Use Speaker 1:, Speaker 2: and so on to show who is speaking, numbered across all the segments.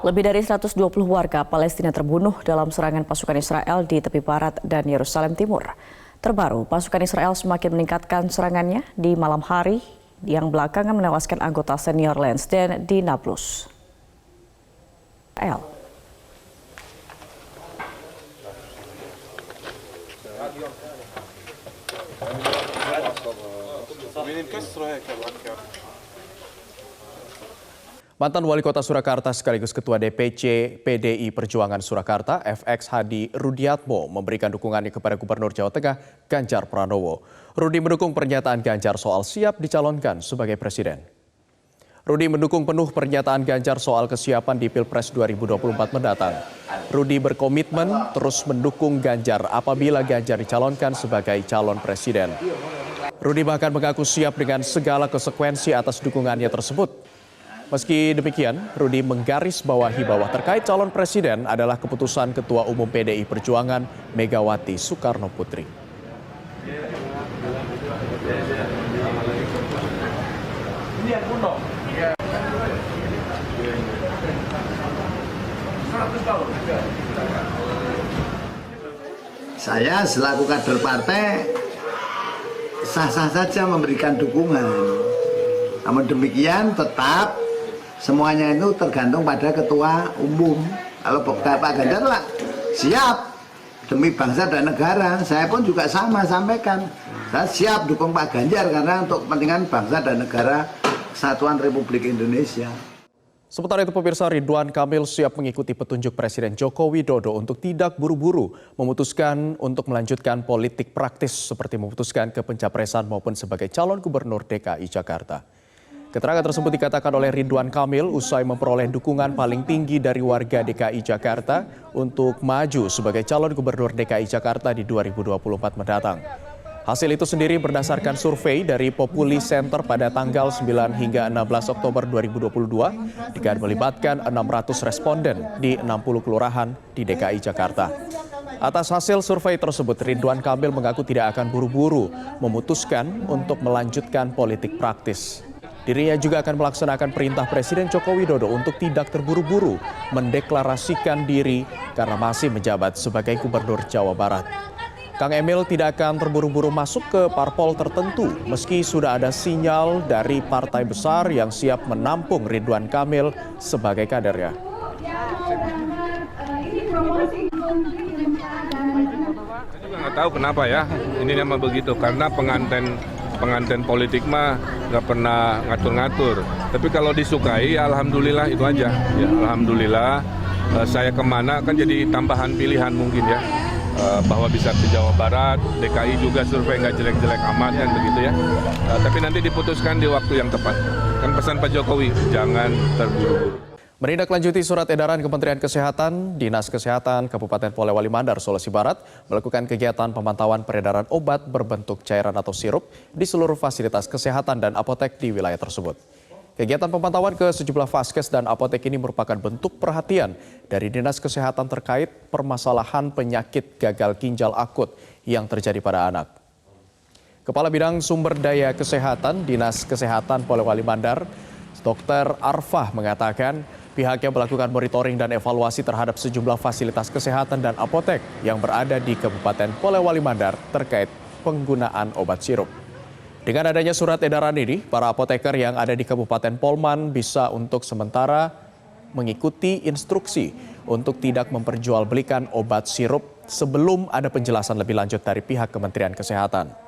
Speaker 1: Lebih dari 120 warga Palestina terbunuh dalam serangan pasukan Israel di tepi barat dan Yerusalem Timur. Terbaru, pasukan Israel semakin meningkatkan serangannya di malam hari yang belakangan menewaskan anggota senior Lansden di Nablus.
Speaker 2: Mantan Wali Kota Surakarta sekaligus Ketua DPC PDI Perjuangan Surakarta, FX Hadi Rudiatmo, memberikan dukungannya kepada Gubernur Jawa Tengah, Ganjar Pranowo. Rudi mendukung pernyataan Ganjar soal siap dicalonkan sebagai presiden. Rudi mendukung penuh pernyataan Ganjar soal kesiapan di Pilpres 2024 mendatang. Rudi berkomitmen terus mendukung Ganjar apabila Ganjar dicalonkan sebagai calon presiden. Rudi bahkan mengaku siap dengan segala konsekuensi atas dukungannya tersebut. Meski demikian, Rudi menggarisbawahi bahwa terkait calon presiden adalah keputusan Ketua Umum PDI Perjuangan Megawati Soekarno Putri.
Speaker 3: Saya selaku kader partai sah-sah saja memberikan dukungan. Namun demikian tetap semuanya itu tergantung pada ketua umum. Kalau Pak Ganjar lah siap demi bangsa dan negara. Saya pun juga sama sampaikan. Saya siap dukung Pak Ganjar karena untuk kepentingan bangsa dan negara Kesatuan Republik Indonesia.
Speaker 2: Sementara itu pemirsa, Ridwan Kamil siap mengikuti petunjuk Presiden Joko Widodo untuk tidak buru-buru memutuskan untuk melanjutkan politik praktis seperti memutuskan ke pencapresan maupun sebagai calon gubernur DKI Jakarta. Keterangan tersebut dikatakan oleh Ridwan Kamil usai memperoleh dukungan paling tinggi dari warga DKI Jakarta untuk maju sebagai calon gubernur DKI Jakarta di 2024 mendatang. Hasil itu sendiri berdasarkan survei dari Populi Center pada tanggal 9 hingga 16 Oktober 2022 dengan melibatkan 600 responden di 60 kelurahan di DKI Jakarta. Atas hasil survei tersebut, Ridwan Kamil mengaku tidak akan buru-buru memutuskan untuk melanjutkan politik praktis. Dirinya juga akan melaksanakan perintah Presiden Joko Widodo untuk tidak terburu-buru mendeklarasikan diri karena masih menjabat sebagai Gubernur Jawa Barat. Kang Emil tidak akan terburu-buru masuk ke parpol tertentu meski sudah ada sinyal dari partai besar yang siap menampung Ridwan Kamil sebagai kadernya.
Speaker 4: Saya juga nggak tahu kenapa ya, ini memang begitu karena pengantin politik mah nggak pernah ngatur-ngatur. Tapi kalau disukai, ya alhamdulillah itu aja. Ya, alhamdulillah saya kemana kan jadi tambahan pilihan mungkin ya. Bahwa bisa ke Jawa Barat, DKI juga survei nggak jelek-jelek amat kan begitu ya. Tapi nanti diputuskan di waktu yang tepat. Kan pesan Pak Jokowi, jangan terburu-buru.
Speaker 2: Menindaklanjuti surat edaran Kementerian Kesehatan, Dinas Kesehatan Kabupaten Polewali Mandar, Sulawesi Barat melakukan kegiatan pemantauan peredaran obat berbentuk cairan atau sirup di seluruh fasilitas kesehatan dan apotek di wilayah tersebut. Kegiatan pemantauan ke sejumlah vaskes dan apotek ini merupakan bentuk perhatian dari Dinas Kesehatan terkait permasalahan penyakit gagal ginjal akut yang terjadi pada anak. Kepala Bidang Sumber Daya Kesehatan Dinas Kesehatan Polewali Mandar, Dr. Arfah mengatakan pihaknya melakukan monitoring dan evaluasi terhadap sejumlah fasilitas kesehatan dan apotek yang berada di Kabupaten Polewali Mandar terkait penggunaan obat sirup. Dengan adanya surat edaran ini, para apoteker yang ada di Kabupaten Polman bisa untuk sementara mengikuti instruksi untuk tidak memperjualbelikan obat sirup sebelum ada penjelasan lebih lanjut dari pihak Kementerian Kesehatan.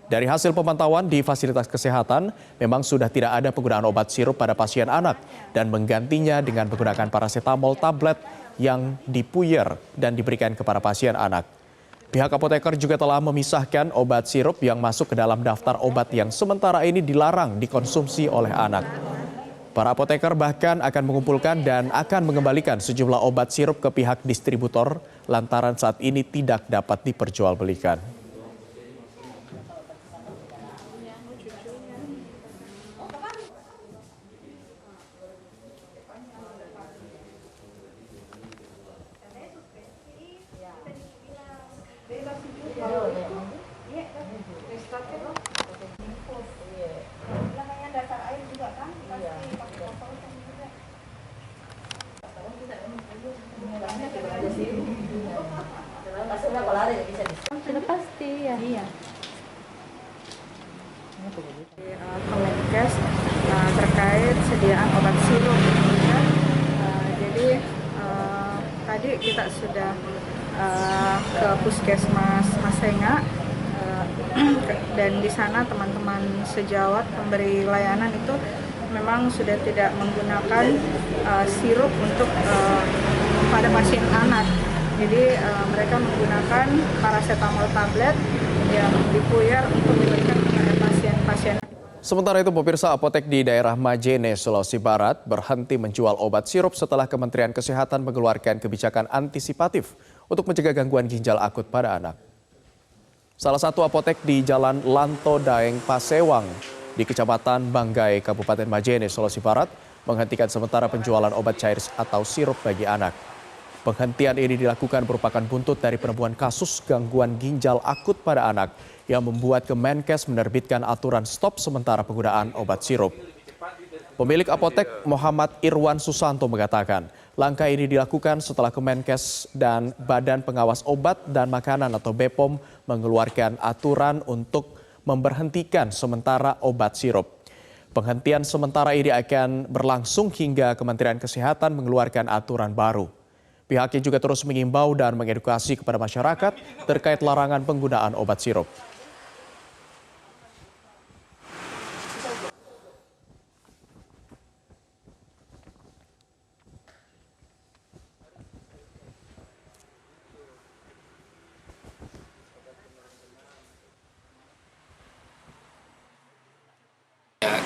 Speaker 2: Dari hasil pemantauan di fasilitas kesehatan, memang sudah tidak ada penggunaan obat sirup pada pasien anak dan menggantinya dengan menggunakan paracetamol tablet yang dipuyer dan diberikan kepada pasien anak. Pihak apoteker juga telah memisahkan obat sirup yang masuk ke dalam daftar obat yang sementara ini dilarang dikonsumsi oleh anak. Para apoteker bahkan akan mengumpulkan dan akan mengembalikan sejumlah obat sirup ke pihak distributor lantaran saat ini tidak dapat diperjualbelikan.
Speaker 5: Kita sudah ke Puskesmas Masenga dan di sana teman-teman sejawat pemberi layanan itu memang sudah tidak menggunakan sirup untuk pada pasien anak. Jadi mereka menggunakan paracetamol tablet yang dipuyer untuk diberikan kepada pasien-pasien.
Speaker 2: Sementara itu, pemirsa, apotek di daerah Majene, Sulawesi Barat berhenti menjual obat sirup setelah Kementerian Kesehatan mengeluarkan kebijakan antisipatif untuk mencegah gangguan ginjal akut pada anak. Salah satu apotek di Jalan Lanto Daeng Pasewang di Kecamatan Banggai, Kabupaten Majene, Sulawesi Barat menghentikan sementara penjualan obat cair atau sirup bagi anak. Penghentian ini dilakukan merupakan buntut dari penemuan kasus gangguan ginjal akut pada anak yang membuat Kemenkes menerbitkan aturan stop sementara penggunaan obat sirup. Pemilik apotek Muhammad Irwan Susanto mengatakan, langkah ini dilakukan setelah Kemenkes dan Badan Pengawas Obat dan Makanan atau BPOM mengeluarkan aturan untuk memberhentikan sementara obat sirup. Penghentian sementara ini akan berlangsung hingga Kementerian Kesehatan mengeluarkan aturan baru. Pihaknya juga terus mengimbau dan mengedukasi kepada masyarakat terkait larangan penggunaan obat sirup.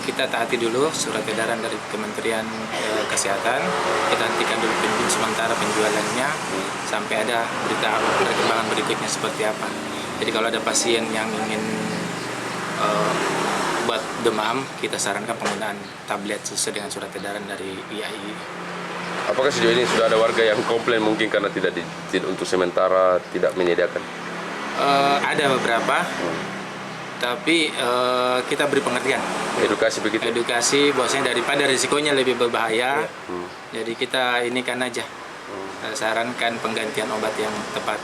Speaker 6: Kita taati dulu surat edaran dari Kementerian Kesehatan, kita hentikan dulu sementara penjualannya sampai ada berita perkembangan berikutnya seperti apa. Jadi kalau ada pasien yang ingin obat demam, kita sarankan penggunaan tablet sesuai dengan surat edaran dari IAI.
Speaker 7: Apakah sejauh ini sudah ada warga yang komplain mungkin karena tidak untuk sementara tidak menyediakan?
Speaker 6: Ada beberapa. Tapi kita beri pengertian.
Speaker 7: Edukasi begitu?
Speaker 6: Edukasi bahwasanya daripada risikonya lebih berbahaya, jadi kita ini kan aja sarankan penggantian obat yang tepat.